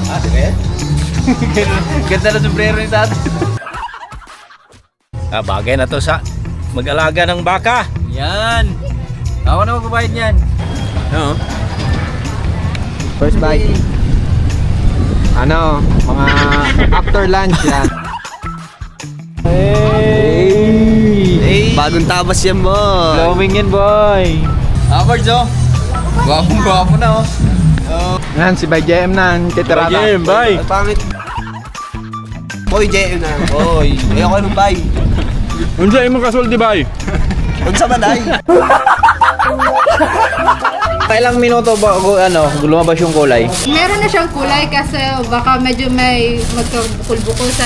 Ah, di ba yan? Ganda na sombrero ni tatay. Bagay na to sa mag-alaga ng baka. Yan. Ako na magbabayad niyan. No? First bite. Ano, mga after lunch yan. Hey! Bagong tabas yan, boy. Blowing yan, boy. Awards, oh. Gwapong-gwapo na, oh. Yan, si Bay JM na. Titirata. JM, bye. Pangit. Boy, JM na. Boy. Ayoko nung bay. Unsa imong kasulti, bay? Unsa man ay? Kailang minuto ba lumabas yung kulay? Meron na siyang kulay kasi baka medyo may magkabukol-bukol sa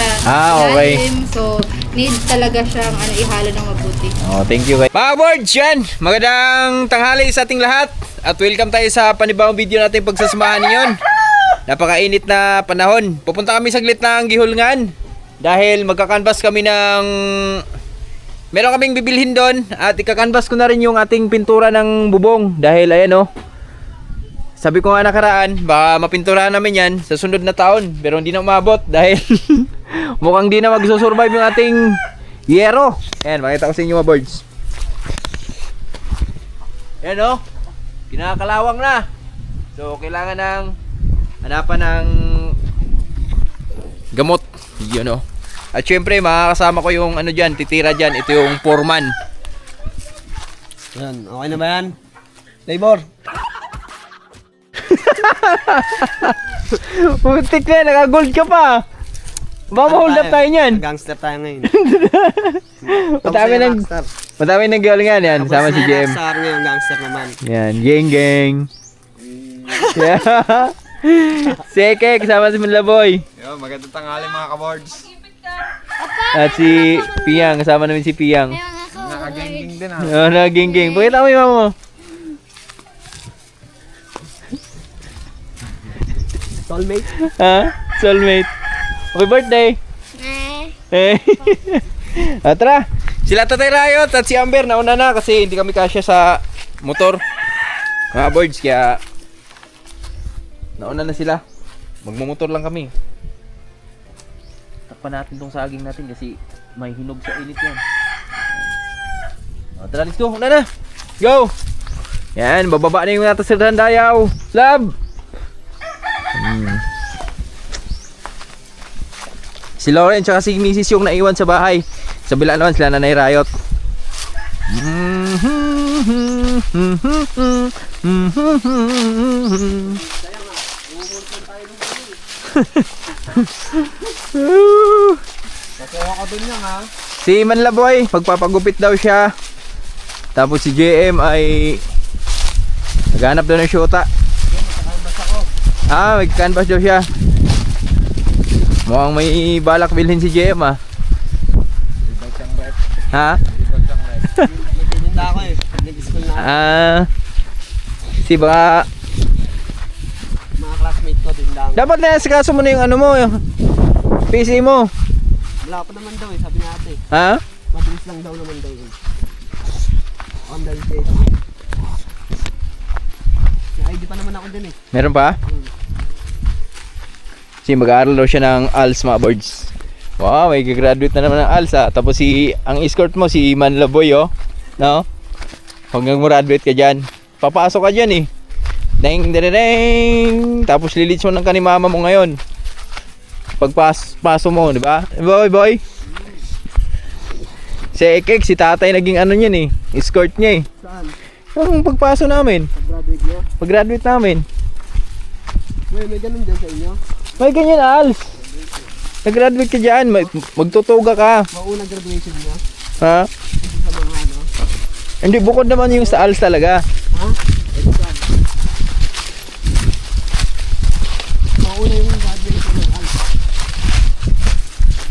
okay. ilalim. So, need talaga siyang ihalo ng mabuti. Oh, thank you, guys. Mga boards, yan. Magandang tanghali sa ating lahat. At welcome tayo sa panibawang video natin pagsasamahan niyon. Napakainit na panahon. Pupunta kami saglit ng Gihulngan. Dahil magkakanvas kami ng... Meron kaming bibilhin doon. At ikakanvas ko na rin yung ating pintura ng bubong. Dahil ayan, oh. Sabi ko nga nakaraan, baka mapinturahan namin yan sa sunod na taon. Pero hindi na umabot dahil mukhang di na magsusurvive yung ating yero. Ayan, makita ko sa inyo mga boards. Ayan, oh. Kinakalawang na. So, kailangan ng hanapan ng gamot. Yun, oh. At syempre, makakasama ko yung ano dyan, titira dyan. Ito yung foreman. Yan, okay na ba yan? Labor. Putik na, naka-gold ka pa. Baka ma-hold up tayo niyan. Gangster tayo ngayon. Madami nang galingan yan. Sama si JM. Gangster ngayon, gangster naman. Yan, geng. Seke, kasama si Manlaboy. Yo, magandang tanghali mga kaboards. At si Piyang, kasama namin si Piyang. Nakagenging din Oh, naging-geng. Pakita mo yung mama mo. Soulmate? Ha? Soulmate. Happy birthday. Eh. Tara. Sila Tatay Rayot at si Amber nauna na kasi hindi kami kasya sa motor. Mga boards, kaya nauna na sila. Magmumotor lang kami. Takpan natin tong saging natin kasi may hinog sa init yan. Tara, let's go. Una na. Go. Yan, bababa na yung natasirhan dayaw. Love. Si Lauren tsaka si Mrs. yung naiwan sa bahay. Sa bila naman sila Nanay Rayot. Si Manlaboy, magpapagupit daw siya. Tapos si JM ay naghanap daw ng syota. May canvas daw siya. Mukhang may balak bilhin si JM, ah. Ha? Nagtitinda ako eh. Nag-school na ako. Si baka Mga classmate ko, tinda ako. dapat na sikaso mo na yung ano mo, yung PC mo. Wala pa naman daw eh, sabi niya ate. Ha? Mabilis lang daw naman daw yun. Online page. May ID pa naman ako din eh. Meron pa? Si mag-aaral daw siya ng ALS, mga boards. Wow, may graduate na naman ng ALS, ah. Tapos ang escort mo si Manlaboy, oh. No? Hanggang graduate ka dyan. Papasok ka dyan eh. Ding, ding, ding. Tapos lilits mo ng kanimama mo ngayon. Pagpaso mo, di ba? Boy. Si Ekek, si tatay naging ano niyan eh. Escort niya eh. Saan? Yung pagpaso namin. Pag-graduate niya? Pag-graduate namin. May ganun dyan sa inyo? May ganyan, ALS. Nag-graduate ka dyan. Magtutuga ka. Maunang graduation niya? Ha? Hindi sa mga ano? Hindi, bukod naman yung sa ALS talaga. Ha? Exam. Mauna yung graduation ng ALS.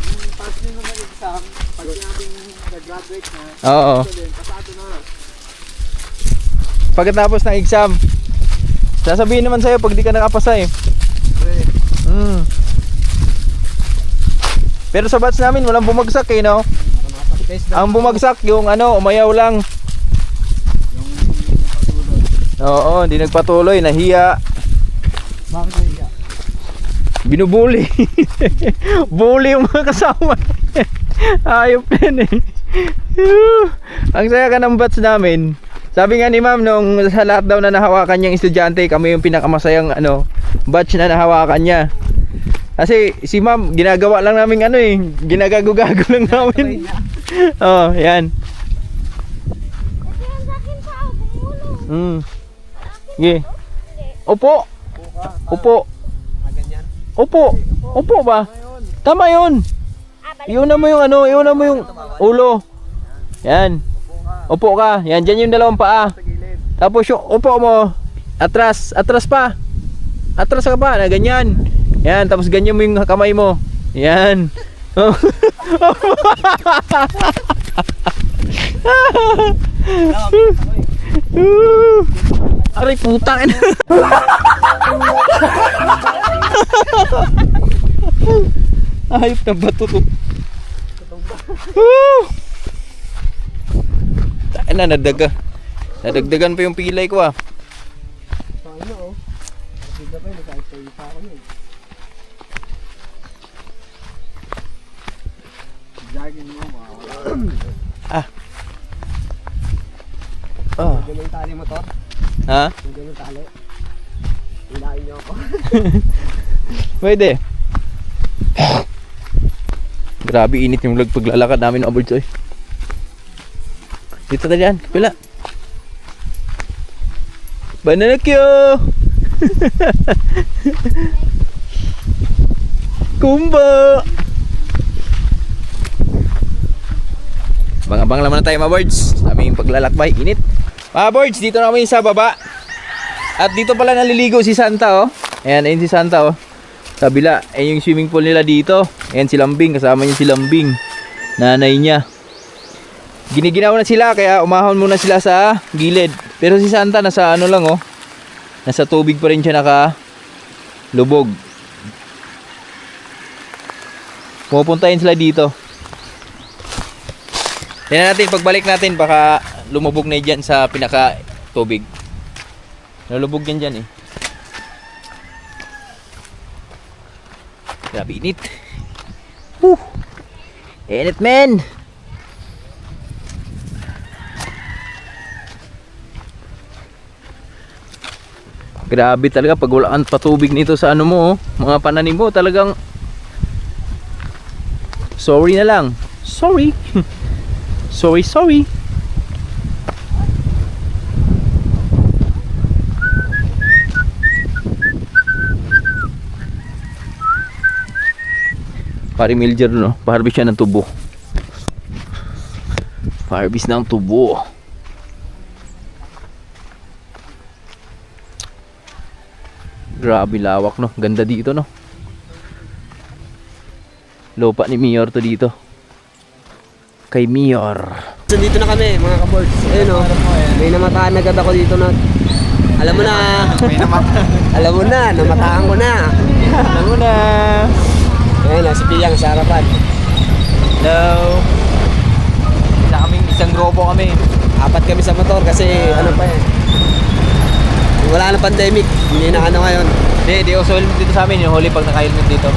Yung pass nyo naman exam, pag sinabing nag-graduate na, Oo. pasado na. Pagkatapos ng exam, sasabihin naman sa'yo pag di ka nakapasa eh. Pero sa batch namin walang bumagsak eh, no? Ang bumagsak yung ano, umayaw lang. Oo, hindi nagpatuloy, nahiya. Bakit nahiya? Binubuli. Bully yung mga kasama. Ayop din eh. Ang saya ka ng batch namin. Sabi nga ni ma'am nung sa lahat daw na nahawakan niyang estudyante, kami yung pinakamasayang batch na nahawakan niya. Kasi si ma'am ginagawa lang namin ginagago-gago lang namin. Oh, yan. Sige. Upo. Upo. Upo. Upo ba? Tama yun. Iuna mo yung iuna mo yung ulo. Yan. Upo ka. Yan, dyan yung dalawang paa. Tapos yung upo mo. Atras. Atras pa. Atras ka pa. Na ganyan. Yan. Tapos ganyan mo yung kamay mo. Yan. Aray putang. Ayop na bato to. Tain na, nadagdagan pa yung pilay ko ah. Ah. Oh. Ganun yung tali mo to? Ha? Ganun yung tali. Hilain niyo ako. Pwede. Grabe init yung paglalakad namin aboard soy. Dito na dyan, pila. Banana Q! Kumba! Abang-abang naman na tayo mga birds. Aming paglalakbay, init. Mga birds, dito na kami sa baba. At dito pala naliligo si Santa oh. Ayan, ayun si Santa oh. Kabila, ayun yung swimming pool nila dito. Ayan si Lambing, kasama niya si Lambing. Nanay niya. Giniginaw na sila, kaya umahon muna sila sa gilid. Pero si Santa nasa lang oh. Nasa tubig pa rin siya lubog. Pupuntahin sila dito. Tingnan natin, pagbalik natin baka lumubog na dyan sa pinaka tubig. Nalubog yan dyan eh. Grabe init. Woo! Init men! Grabe talaga pag walaan patubig nito sa mo mga pananim mo, talagang sorry na lang. Sorry. Sorry. Pari Milger no, pa-harvest siya ng tubo. Pa-harvest ng tubo. Grabe lawak no, ganda dito no. Lupa ni Mayor to dito. Kay Mayor. So dito na kami mga kaboards. Ayun o. May namataan agad ako dito na. Alam mo na. Alam mo na. Namataan ko na. Alam mo na. Ayun si Piyang sa harapan. Hello. Isang grupo kami. 4 kami sa motor kasi ano pa wala na pandemic. Hindi na ngayon. Di uso helmet dito sa amin. Yung huli pag naka-helmet dito.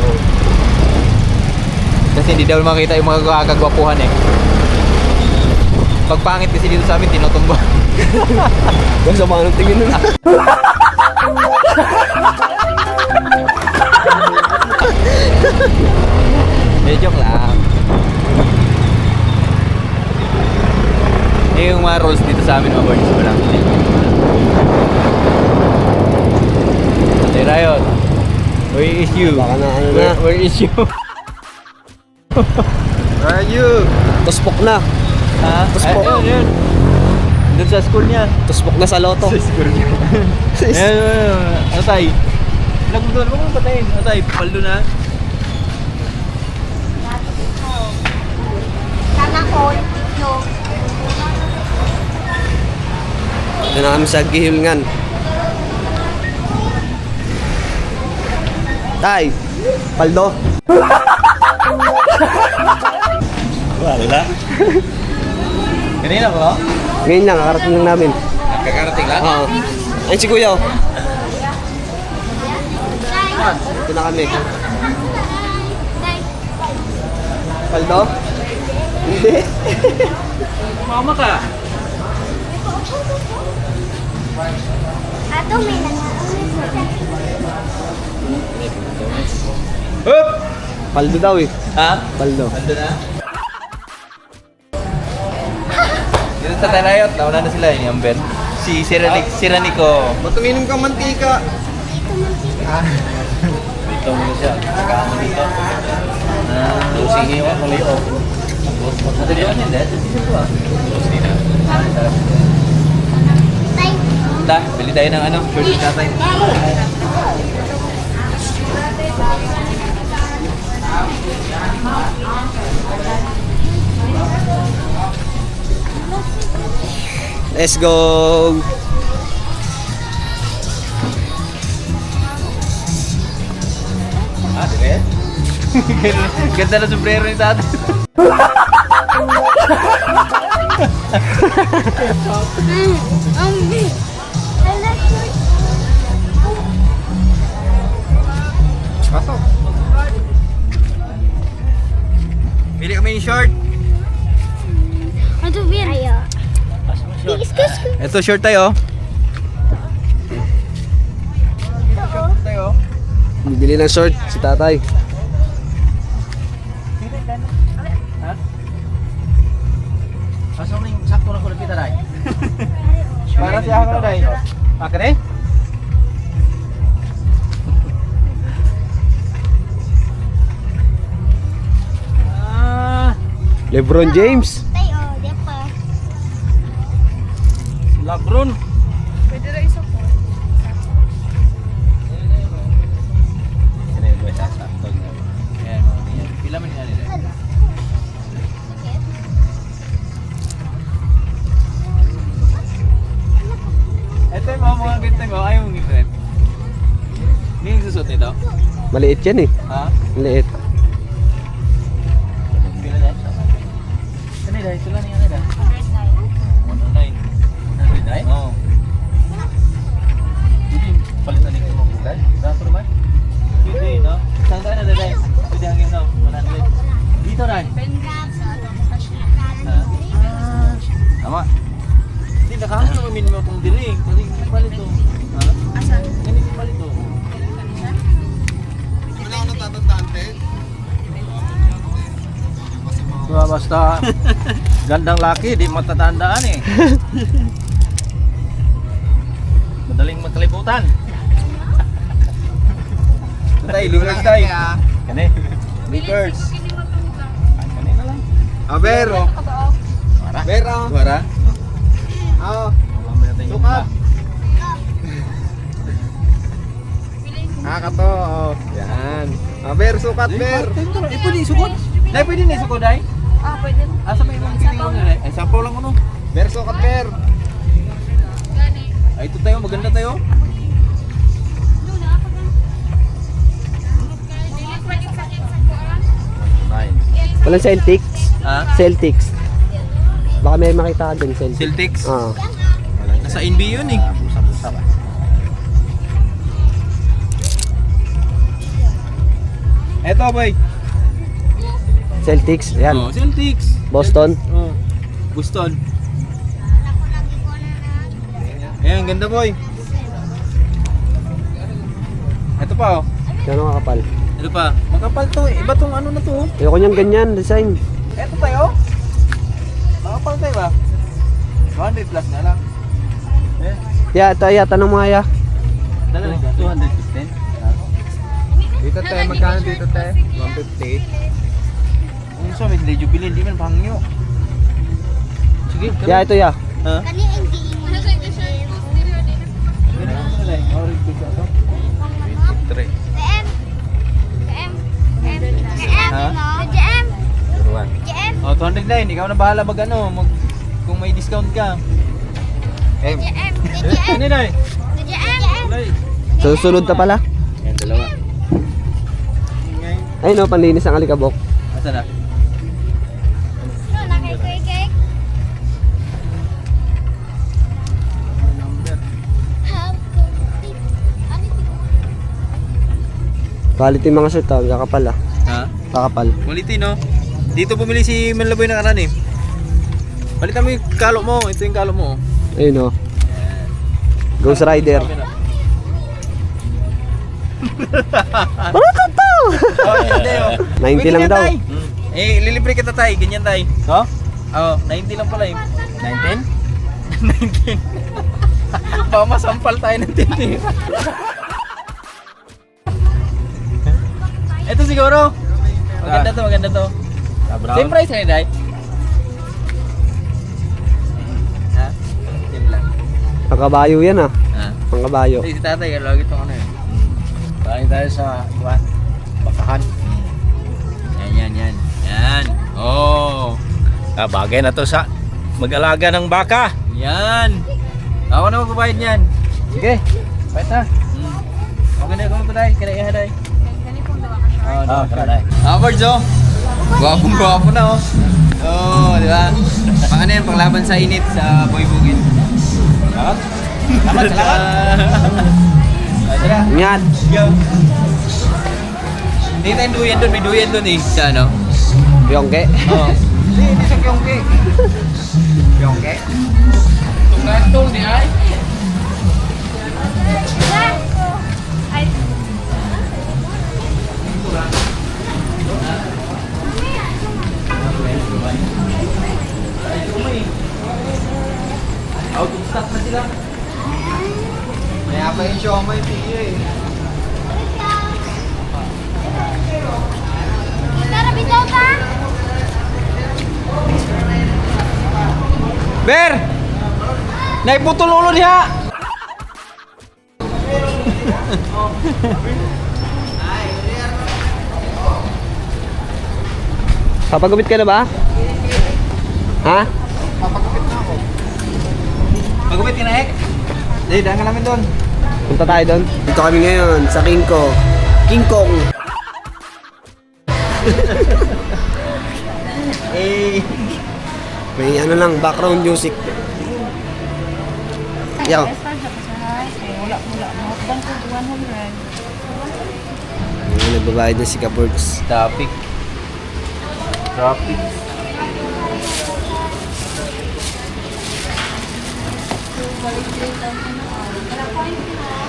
Kasi hindi daw makita yung mga kagwapuhan eh. Pag pangit kasi dito sa amin, tinutumba. Gusto mga nang tingin nun. Joke lang. Yung mga rules dito sa amin, mga birds, walang Hey Riot, where is you? Baka na ano na. Where is you? Where are you? Tuspok na. Ha? Tuspok. Ayun. Doon sa school niya. Tuspok na sa loto. Sa school niya. Ayun. Atay. Nagmutuan mo kung patayin. Atay, paldo na. Ito na kami sa Gihilngan. Tay, paldo. Wala. Kanina ko? Ngayon lang, kakarating lang namin. Kakarating lang? Oo. Ayun si Kuya. Ito na kami. Paldo? Hindi. Mama ka. Ato may Hup! Paldo daw eh. Ha? Paldo. Ando na? Dito sa Talayot, nauna na sila yung Ben. Si Siranico. Matuminom ka mantika. Dito muna siya. Saka mo dito. Sige yung ako layo. Ano yun? Hindi. Dito ko ah. Da, bili tayo ng ano, short ni tatay. Let's go! Ah, di ba yan? Ganda na sombrero ni tatay. Pasok. Bili kami ng short. Ato bien. Ayo. Excuse. Ito short tayo. Short tayo. Bibili ng short si tatay. Ha? Pasok na yung sakto na ko na kita dahil. Para siya ako na dahil. Akin eh? LeBron James. Tayo, depa. Labron. Pwede rin isa po. Pila man yan nila. Ito yung mga ganito mo, ayaw mong ngipin. Hindi yung susot nito? Maliit yan eh. Ha? Maliit. Pila dahil? Ano dahil? Sila niya na dahil? 109. 109? Oo. Hindi, palitan nito mo bukan? Dato naman? Hindi, no? Saan tayo na dahil? Pwede hangin no? 100. Dito rin. Ha? Tama. Hindi, nakahang namin mo itong diling. Kasi hindi palit to. Ha? Asan? Hindi palit to. Wala ako natatandaan, Ted. Basta gandang laki, di matatandaan eh. Madaling makalimutan. Ito tayo, lingers tayo. Kani? Lingers. Kani na lang. Aber. Para. Bero. Suara. Oh. Wala mo natin yung Sukat. iba. Kato. Oh. Yan. Aber, sukat, ber. Eh, pwede isukod? Dahil pwede na isukod, dahil? Ah, pwede. Asa may mga titingin nila? Ay, sampaw lang ano. Ber, sukat, ber. Ay, ito tayo, maganda tayo. Nine. Walang Celtics. Ha? Celtics. Baka may makita ka dyan, Celtics. Celtics? Ah. Nasa NB yun eh. Busa-busa ba? Eto, boy. Celtics. Yan. Oh, Celtics. Boston. Oh. Boston. Ayan, ganda, boy. Ito pa, oh. Yan ang kakapal. Ito pa. Makapal to eh. Iba tong ano na to, oh. Ayoko niyan ganyan, design. Ito tayo. Makapal tayo ba? 100 plus na lang. Eh, Ya, ito ya, tanong mo nga ya. dala lang. 215. Dito tayo, magkano dito tayo? 150. Kung sa may medyo bilhin, di man pangyo. Sige, Ya, ito ya. Ha? Kani hindi mo ni Ganun ko na lang. Orange pizza to. 23. Ha? GM. Turuan. GM. Oh, 209. Ikaw na bahala mag ano, kung may discount ka. GM. Ano na eh? GM. Susunod na pala. Yan, dalawa. Ay no, panlinis ang alikabok. Asa na? Nakikikik. Quality mga shirt ah, kakapal ah. Ha? Kakapal. Quality, no? Dito bumili si Manlaboy ng karan eh. Palitan mo yung kalo mo. Ito yung kalo mo. Ayun oh. Ghost Rider. Oh, hindi oh. 90 lang daw. Eh, lilibre kita tay. Ganyan tay. No? Oo, 90 lang pala eh. 19? 19. Baka masampal tayo ng tindira. Ito siguro. Maganda to, maganda to. Brown? Same price rin, Day? Ha? Same lang. Pangkabayo yan ah. Ha? Pangkabayo. Si tatay, lagi itong ano eh. Balik tayo sa, kuwan, bakahan. Yan. Yan. Oh. Ah, bagay na to sa mag-alaga ng baka. Yan. Ako na magbabayad niyan. Sige, pwede na. Okay na, kung tayo. Kinaiha tayo. Ah, karanay. Birds oh. Gwapong-gwapo na oh. Oh, di ba? Pang ano yan, panglaban sa init sa Boy Bugin. Salamat. Salamat. Tara. Ingat. Go. Hindi tayong duyan doon, may duyan doon eh. Sa ano? Yongke. Oo. Hindi sa Kyongke. Kyongke? Tungatong di ay. Ay, Out of stock na sila. Kaya pa yung show mo yung video eh. tara bitaw ka. Ber! Naiputol ulo niya! Papagupit ka na ba? Ha? Magupit ka na ek? Hindi, daan ka namin doon. Punta tayo doon. Dito kami ngayon sa King Kong. Eh, May ano lang, background music. Yaw. Ayun, nagbabayad na si Kaborgs. topic. Traffic.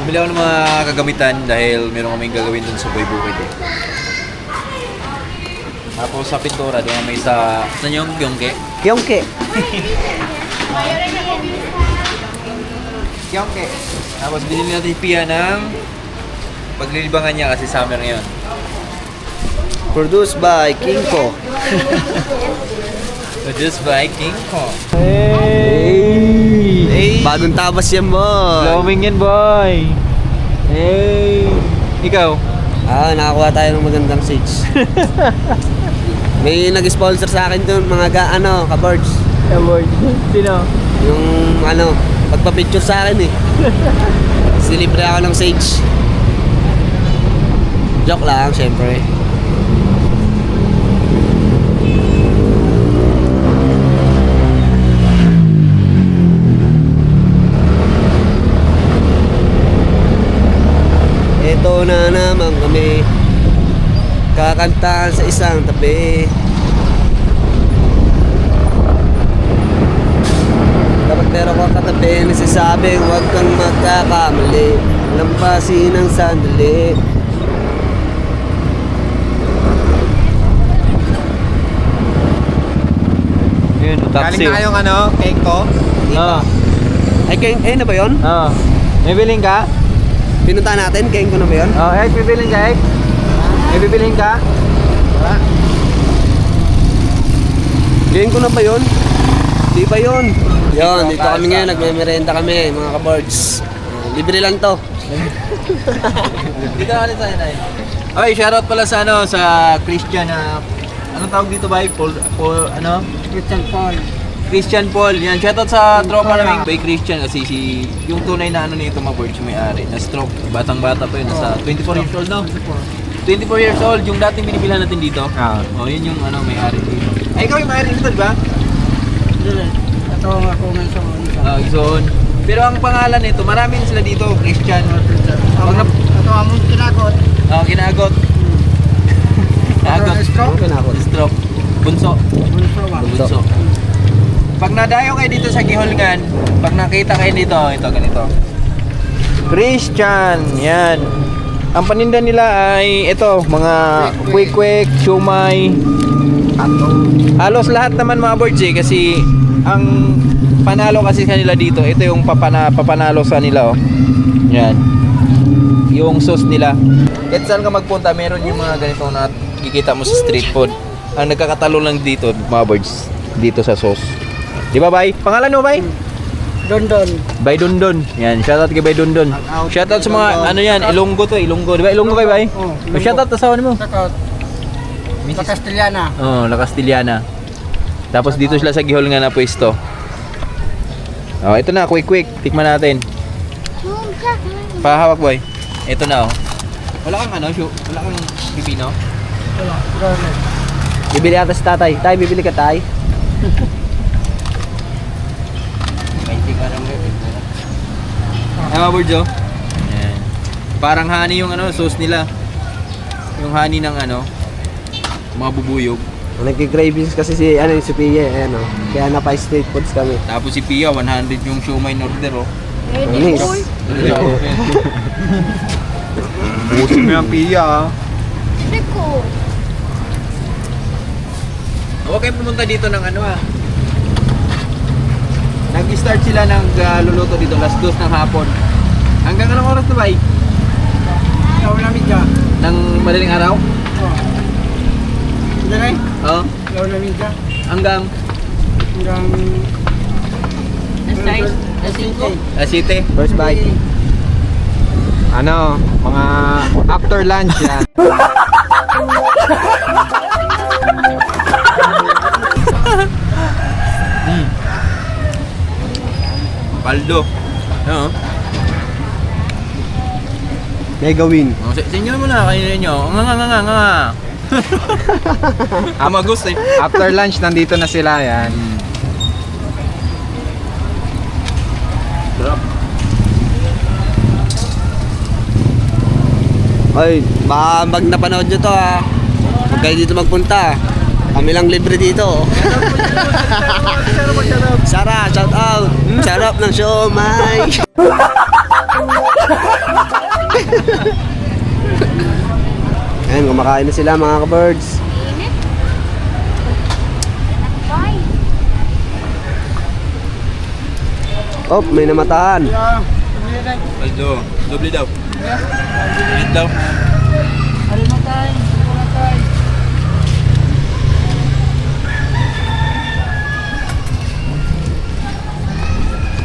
Bumili ako ng mga kagamitan dahil meron kaming gagawin dun sa Boy Bukid eh. Tapos sa pintura, doon may sa... Saan yung Kyongke? Yongke. Kyongke. Tapos binili natin yung Pia ng paglilibangan niya kasi summer ngayon. Produced by King Ko. Produced by King Kong. Hey! Bagong tabas yan, boy. Blowing yan, boy! Hey! Ikaw? Ah, nakakuha tayo ng magandang sage. May nag-sponsor sa akin doon, mga Kaborgs. Award. Sino? Yung pagpa-picture sa akin eh. Silibre ako ng sage. Joke lang, syempre. Ito na naman kami, kakantahan sa isang tabi. Dapat meron kang katabi, nagsasabing huwag kang magkakamali, lampasin ng sandali. Yun, taxi. Galing na kayong cake ko? Oo. Ay, na ba yun? Oo. May biling ka? Pinunta natin, Keng ko na ba yun? Oo, Ek, may biling ka, Ek? May bibiling ka? Wala. Keng ko na ba yun? Di ba yun? Yun, dito kami ngayon, nagme-merenda kami, mga kabords. Libre lang to. Dito ka ulit tayo, Nay. Oy, shoutout pala sa sa Christian na anong tawag dito ba? Christian Paul. Yan, shoutout sa tropa namin by Christian kasi yung tunay na nito mga may-ari. Na stroke, batang-bata pa yun, nasa 24 years old, no? 24 years old, yung dating binibilhan natin dito. Oh, yun yung may-ari dito. Ay, ikaw yung may-ari dito, di ba? Ito ako nga sa Gizon. Pero ang pangalan nito, marami sila dito, Christian. Ito among kinakot. Oh, kinagot. Kinagot. Ano kinakot? Stroke. Bunso. Bunso. Pag nadayo kayo dito sa Gihulngan, pag nakita kayo dito, ito ganito. Christian, yan. Ang paninda nila ay ito, mga quick, siumay. Halos lahat naman mga boards eh, kasi ang panalo kasi kanila dito, ito yung papanalo sa nila oh. Yan. Yung sauce nila. Kahit saan ka magpunta, meron yung mga ganito na kikita mo sa street food. Ang nagkakatalo lang dito, mga boards, dito sa sauce. Di ba, Bay? Pangalan mo, Bay? Dondon. Bay Dondon. Yan, shoutout kay Bay Dondon. Shoutout sa mga ano yan, Ilonggo to, Ilonggo. Di ba Ilonggo kay Bay? Oh, Shoutout sa asawa mo. Sa Castellana. Oh, La Castellana. Tapos dito sila sa Gihulngan na pwesto. Oh, ito na, quick. Tikman natin. Pahawak, boy. Ito na, oh. Wala kang ano, wala kang pipino? Bibili ata si tatay. Tay, bibili ka tay. Ay, mga boards, oh. Yan. Parang honey yung ano, sauce nila. Yung honey ng ano, mga bubuyog. Nagki-cravings kasi si Pia, ano. Kaya napa street foods kami. Tapos si Pia, 100 yung siomay in order, oh. Anis. Busin mo yung Pia, ah. Rico. Huwag kayo pumunta dito ng ano, ah. Nag-start sila ng luluto dito, alas 2 ng hapon. Hanggang anong oras na ba, eh? Ng madaling araw? Oo. Hanggang? Alas 7. First bite. Ano, mga after lunch yan. Paldo. Oo. May gawin. Oh, sa inyo naman na, kainin nyo. Nga. Amagos eh. After lunch, nandito na sila yan. Sarap. Oy, baka pag napanood nyo to ha. Huwag kayo dito magpunta. Kami lang libre dito. Sara, shout out. Sarap ng siomay. Ayan, kumakain na sila mga ka-birds. Bye. Oh, may namatahan. Paldo. Doble daw. Ulit daw.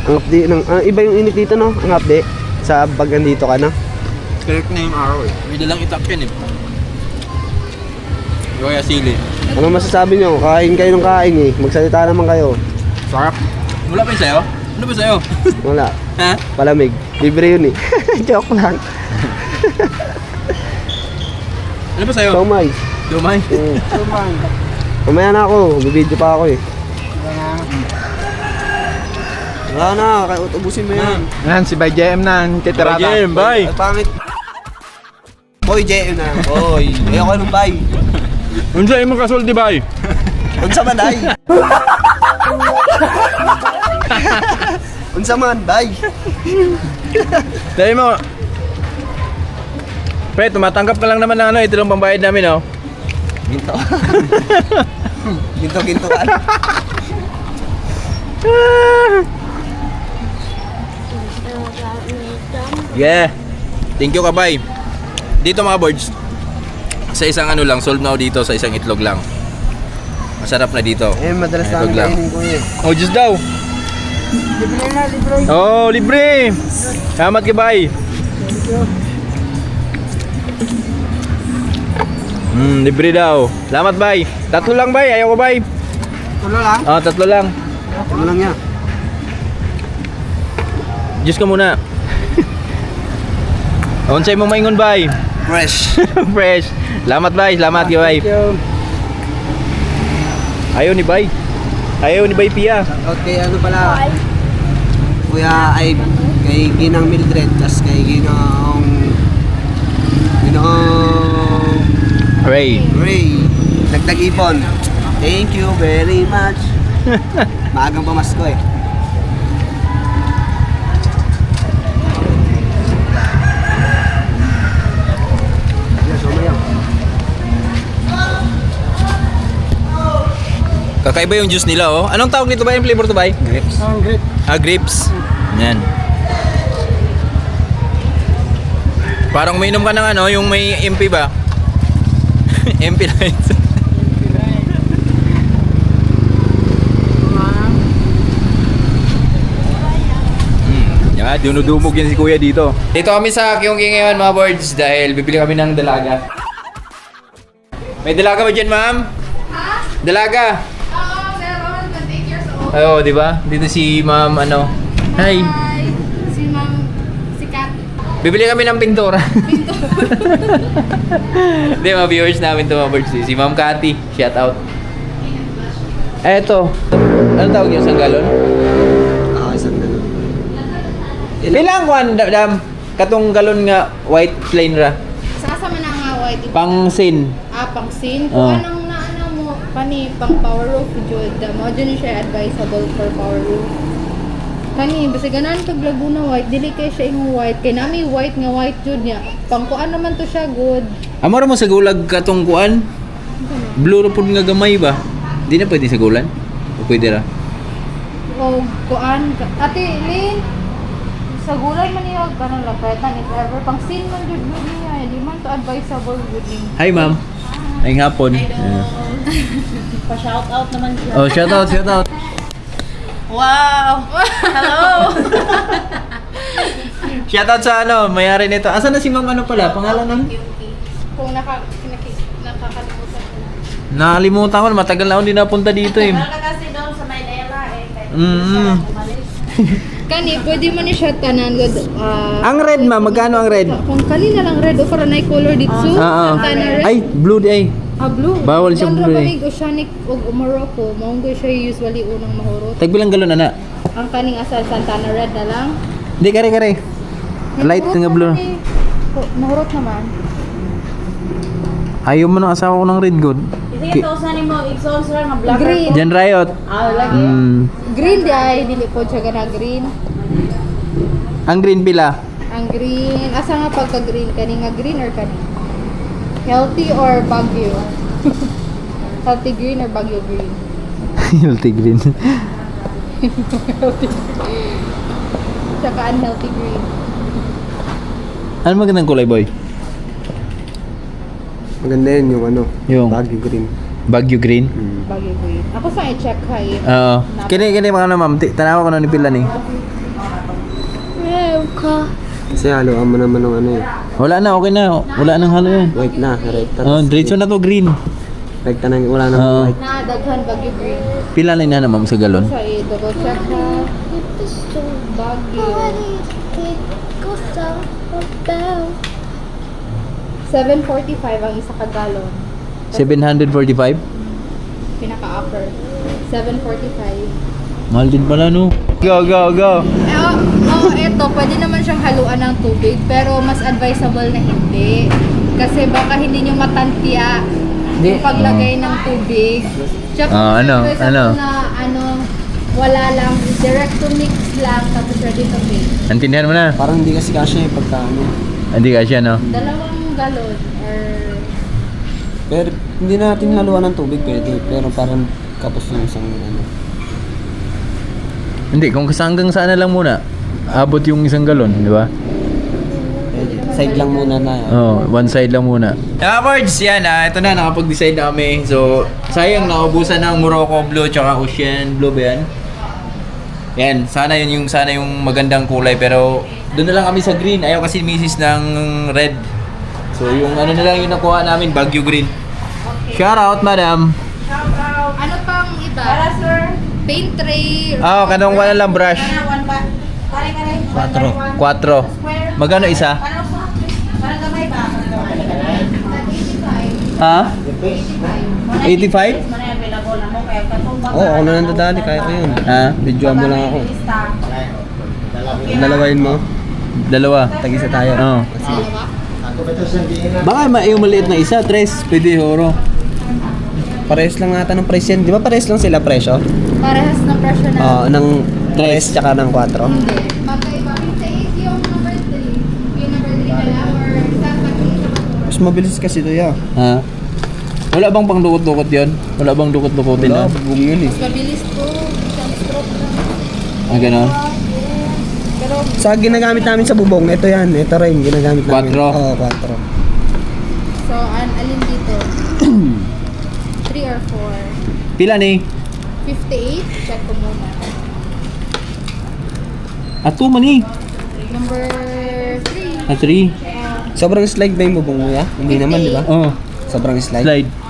Ang update ng iba yung init dito no, ang update sa bag dito ka na. Correct na yung araw eh. May dalang itak yan eh. Kaya sili. Ano masasabi nyo? Kain kayo ng kain eh. Magsalita naman kayo. Sarap. Wala pa yung sayo? Ano ba sayo? Wala. Ha? Palamig. Libre yun eh. Joke lang. Ano ba sayo? Somay. Lumay? Mamaya na ako. Bibidyo pa ako eh. Wala na. Kaya utubusin mo yan. Yan, si Bay JM na ang titirata. Jem, bye! Ay, pangit. Boy, JM na. Boy. Ayoko nung bay. Unsa mo kasulti bay? Unsa man day? Unsa man bay? Dahil mo. Pre, tumatanggap ka lang naman ng ano, ito lang pambayad namin, oh. Ginto. Ginto-gintoan. Yeah. Thank you, kabay. Dito mga boards, sa isang ano lang, solve na ako dito sa isang itlog lang. Masarap na dito. Eh, madalas Itlog namin lang. kainin ko eh. Oh, just daw. Libre na, libre. Oh, libre. Salamat kay bay. Libre daw. Salamat bay. Tatlo lang bay, ayaw ko bay. Tulo lang? Oh, tatlo lang. Tulo lang yan. Diyos ka muna. Unsay mo maingon bay? Fresh. Fresh. Salamat bay, salamat kay bay. Ayaw ni bay. Ayaw ni bay Pia. Okay, ano pala? Kuya ay kay Ginang Mildred, tas kay Ginang Ray. Ray, dagdag ipon. Thank you very much. Maagang pamasko eh. Kakaiba yung juice nila oh. Anong tawag nito ba? Yung flavor to ba? Grapes. Grapes. Yan. Parang uminom ka ng ano, yung may MP ba? MP lines. Yeah, dinudumog yan si kuya dito. Dito kami sa Kyonggi ngayon mga boards dahil bibili kami ng dalaga. May dalaga ba dyan, ma'am? Ha? Dalaga. Oo, meron. 28 years old. Oo, di ba? Dito si ma'am ano. Hi. Hi. Si Ma'am, si Kat. Bibili kami ng pintura. Hindi, mga viewers namin ito mga boards. Si Ma'am Cathy. Shout out. Eto. Ano tawag niyo? Isang galon? Isang ganun. Ilang kwan, dam? Katong galon nga white plain ra. Sasama na nga white. Pang sin. Pang-sin. Oh. Kung anong naano mo, pang power roof, jud. Mo dyan siya advisable for power roof. Kani, basta ganan kag Laguna white, dili kay siya yung white. Kay nami white nga white jud niya. Pangkuan naman to siya, good. Amara mo sa gulag katong kuan? Blue ra pud nga gamay ba? Di na pwede sa gulan? O pwede ra? O kuan. Ate, Lynn, sa gulay man niya, ganun lang, petan, if ever, pang-sin man jud good niya. Di man to advisable good niya. Hi ma'am. Ay hapon. Pa-shout out naman siya. Oh, shout out, shout out. Wow! Hello! Shout out sa ano, mayari nito. Asan na si ma'am ano pala? Pangalan nun? Kung nakakalimutan ko. Nakalimutan ko, matagal na ako hindi napunta dito eh. Kasi doon sa Maynila eh. Kani, pwede man ni siya tanan. Ang red ma'am, magkano ang red? Kung kanina lang red, o para na color dito. Ah, Tanan red. ay, blue day. Blue. Bawal siyang blue eh. Kung oceanic o Morocco, maunggo siya usually unang mahurot. Tagbilang galon ana. Ang kaning asal Santana red na lang. Hindi, kare. Light nga blue. Mahurot naman. Ayaw mo ng asawa ko ng red good. Ito sa ni mo exhaust ra nga black. Green. Jan Riot. Lagi. Green di ay dili po siya gana green. Ang green pila. Ang green, asa nga pagka-green kani nga green or kani? Healthy or bagyo? Healthy green or bagyo green? Healthy green. Tsaka unhealthy green. Ano magandang kulay boy? Maganda yun yung ano, Yung baggy green. Baguio green. Bagyo green. Ako sa i-check ha eh. Oo. Kini mga ano ma'am, tanawa ko na ni pila ni. Kasi haluan mo naman ng ano yun. Wala na, okay na. Wala nang halo yan. White na, recta. Oh, diretso na to green. Recta na, wala na Oo. white. Nadaghan bagyo green. Pila na na ma'am sa galon. Sa i-double check ha. Bagyo. 745 ang isa ka-galon. 745. Pinaka-upper. 745. Mahal din pala no. Go. Eto, pwede naman siyang haluan ng tubig, pero mas advisable na hindi. Kasi baka hindi nyo matantya yung paglagay ng tubig. Tsaka ano? wala lang, direct to mix lang, tapos ready to bake. Antindihan mo na. Parang hindi kasi kasya yung pagka ano. Hindi ka siya no. 2 galon or Pero hindi natin haluan ng tubig pwede. Pero parang kapos yung isang ano. Hindi, kung hanggang saan na lang muna. Abot yung isang galon, di ba? Pwede. Side lang muna na. Oh, one side lang muna. Awards, yan ito na, nakapag-decide na kami. So, sayang naubusan ng Morocco Blue tsaka Ocean Blue ba yan? Yan, sana yung magandang kulay pero doon na lang kami sa green. Ayaw kasi misis ng red. So, yung ano na lang yung nakuha namin, Baguio Green. Shout out, madam. ano pang iba? Para sir. Paint tray. Oh, kanong wala lang brush. One ba? Kare. 4. Magkano isa? Para gamay ba? Ha? 85? Manay available na mo kaya katong bang. Oo, ako na nandadali. Kaya ko yun. Ha? Videoan mo lang ako. Dalawain mo. Dalawa. Tag-isa tayo. Oo. Dalawa? Baka yung maliit na isa, 3, pwede horo. Parehas lang ata ng price yan. Di ba parehas lang sila presyo? Parehas na presyo na. Ng 3 tsaka ng 4. Hindi. Magkaiba. 58 yung number 3. Yung number 3 na lang or Mas mabilis kasi ito ya. Ha? Wala bang pang dukot-dukot yun? Wala bang dukot-dukotin Wala, na? bubong yun eh. mas mabilis po. Isang stroke lang. Ah, gano'n? Pero Sa ginagamit namin sa bubong, ito yan. Ito rin, ginagamit namin. 4? Oo, 4. so alin dito? 3 or 4? Pila ni? 58? Check ko muna. Ato man ni. Number 3. 3. Sobrang slide ba yung bubong mo ya? Hindi naman, di ba? Oh, Sobrang slide. slide.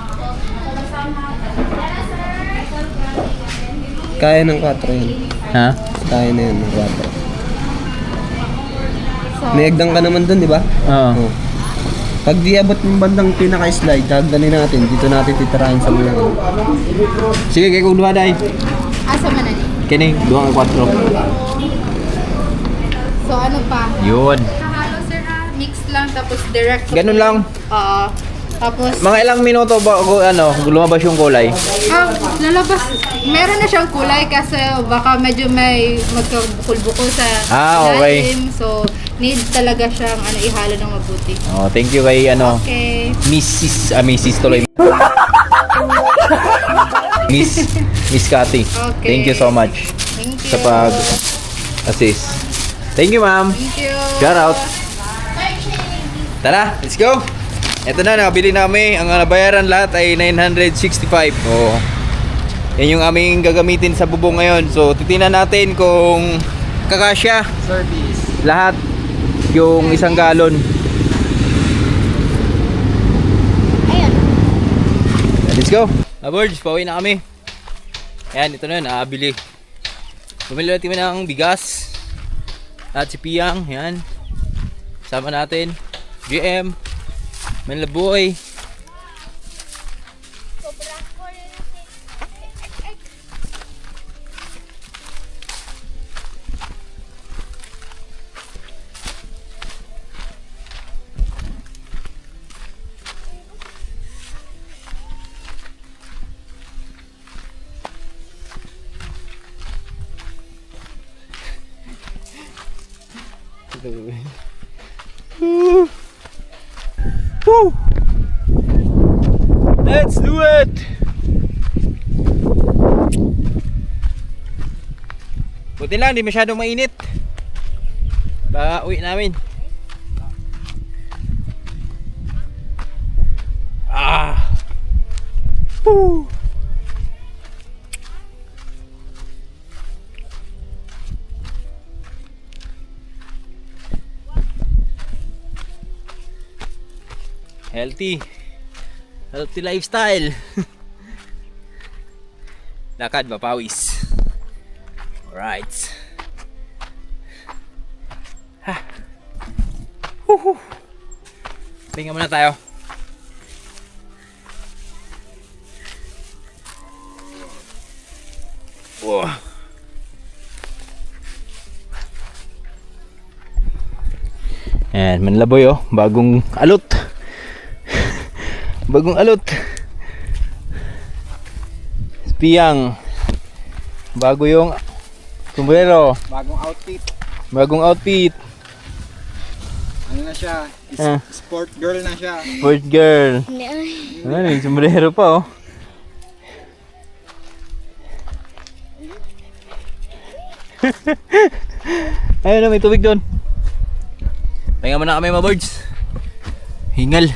Kaya ng 4 yan. Ha? Kaya na yan ng 4. So, May agdang ka naman dun, di ba? Oo. Oh. Pag di abot yung bandang pinaka-slide, dagdanin natin. Dito natin titirahin sa mga. Sige, kaya kung duha day. asa man na ni? Kini, 2 ang 4. So ano pa? Yun. Halo sir ha? Mix lang tapos direct. Ganun lang. Oo. Tapos, Mga ilang minuto ba lumabas yung kulay? lalabas. Meron na siyang kulay kasi baka medyo may magkabukol-bukol sa okay. ilalim. So, need talaga siyang ihalo ng mabuti. Oh, thank you kay Okay. Mrs. tuloy. Miss Cathy. Okay. Thank you so much Thank you. sa pag-assist. Thank you, ma'am. Thank you. Shout out. Tara, let's go. Ito na, nakabili namin. Ang nabayaran lahat ay 965. Oh. Yan yung aming gagamitin sa bubong ngayon. So, titingnan natin kung kakasya. Service. Lahat yung 1 galon. Ayan. Let's go. Birds, pauwi na kami. Ayan, ito na, nakabili. Bumili natin ng bigas. At si Piang, yan. Sama natin. GM. Manlaboy. Woo! Let's do it! Buti lang, di masyadong mainit. Baka uwi namin. Woo! Healthy lifestyle. Lakad, mapawis. Alright. Ha. Huhu. Tingnan muna tayo. Wow. Ayan, manlaboy oh, bagong alot. Bagong alot. Piang. Bago yung sombrero. Bagong outfit. Bagong outfit. Ano na siya? Sport girl na siya. Sport girl. Ano, yung sombrero pa oh. Ayun na, may tubig doon. Pahinga muna kami mga birds. Hingal.